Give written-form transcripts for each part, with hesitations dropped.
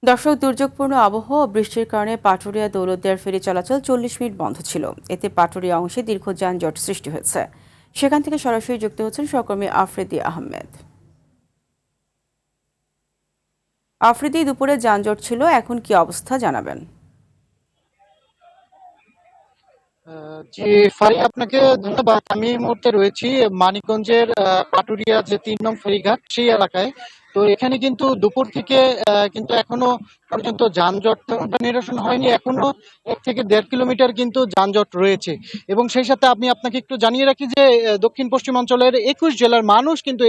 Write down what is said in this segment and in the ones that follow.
দর্শক, দুর্যোগপূর্ণ আবহাওয়া ও বৃষ্টির কারণে পাটুরিয়া দৌলতদিয়ার ফেরি চলাচল ৪০ মিনিট বন্ধ ছিল। এতে পাটুরিয়া অংশে দীর্ঘ যানজট সৃষ্টি হয়েছে। সেখান থেকে সরাসরি যুক্ত হচ্ছেন সহকর্মী আফ্রিদি আহমেদ। আফ্রিদি, দুপুরে যানজট ছিল, এখন কি অবস্থা জানাবেন? জি ফারিয়া, আপনাকে ধন্যবাদ। আমি এই মুহূর্তে রয়েছি মানিকগঞ্জের পাটুরিয়া যে ৩ নং ফেরিঘাট সেই এলাকায়। তো এখানে কিন্তু দুপুর থেকে কিন্তু এখনো পর্যন্ত যানজট তেমনটা নিরসন হয়নি। এখনো ১ থেকে ১.৫ কিলোমিটার কিন্তু যানজট রয়েছে। এবং সেই সাথে আমি আপনাকে একটু জানিয়ে রাখি যে দক্ষিণ পশ্চিমাঞ্চলের ২১ জেলার মানুষ কিন্তু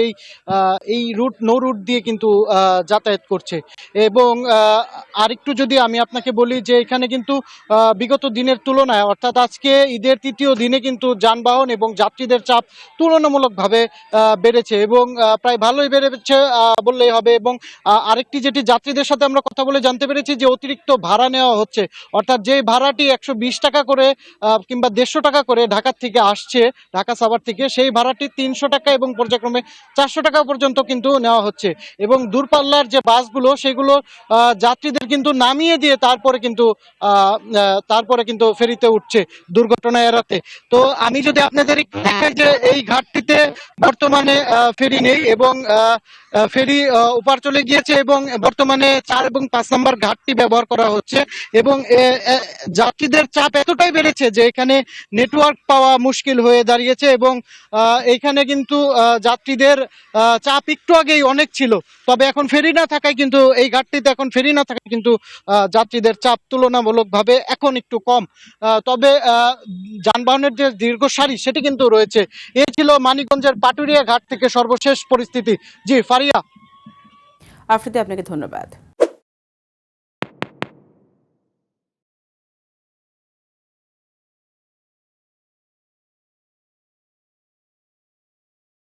এই নো রুট দিয়ে কিন্তু যাতায়াত করছে। এবং আরেকটু যদি আমি আপনাকে বলি যে এখানে কিন্তু বিগত দিনের তুলনায়, অর্থাৎ আজকে ঈদের ৩য় দিনে কিন্তু যানবাহন এবং যাত্রীদের চাপ তুলনামূলকভাবে বেড়েছে এবং প্রায় ভালোই বেড়েছে বললেই হবে। এবং আরেকটি যেটি যাত্রীদের সাথে আমরা কথা বলে জানতে পেরেছি যে অতিরিক্ত ভাড়া নেওয়া হচ্ছে, অর্থাৎ যে ভাড়াটি ১২০ টাকা করে কিংবা ১৫০ টাকা করে ঢাকা থেকে আসছে, ঢাকা সাভার থেকে, সেই ভাড়াটি ৩০০ টাকা এবং পর্যায়ক্রমে ৪০০ টাকা পর্যন্ত কিন্তু নেওয়া হচ্ছে। এবং দূরপাল্লার যে বাসগুলো সেগুলো যাত্রীদের কিন্তু নামিয়ে দিয়ে তারপরে কিন্তু ফেরিতে উঠছে দুর্ঘটনা এড়াতে। তো আমি যদি আপনাদের একটু দেখাই যে এই ঘাটটিতে বর্তমানে ফেরি নেই এবং ফেরি ওপার চলে গিয়েছে এবং বর্তমানে ৪ এবং ৫ নম্বর ঘাটটি ব্যবহার করা হচ্ছে। এবং যাত্রীদের চাপ এতটাই বেড়েছে যে এখানে নেটওয়ার্ক পাওয়া মুশকিল হয়ে দাঁড়িয়েছে। এবং এইখানে কিন্তু যাত্রীদের চাপ একটু আগেই অনেক ছিল, তবে এখন ফেরি না থাকায় কিন্তু এই ঘাটটিতে এখন ফেরি না থাকায় কিন্তু যাত্রীদের চাপ তুলনামূলকভাবে এখন একটু কম। তবে যানবাহনের যে দীর্ঘ সারি সেটি কিন্তু রয়েছে। এই ছিল মানিকগঞ্জের পাটুরিয়া ঘাট থেকে সর্বশেষ পরিস্থিতি। জি ফারিয়া। আফ্রিদি, আপনাকে ধন্যবাদ।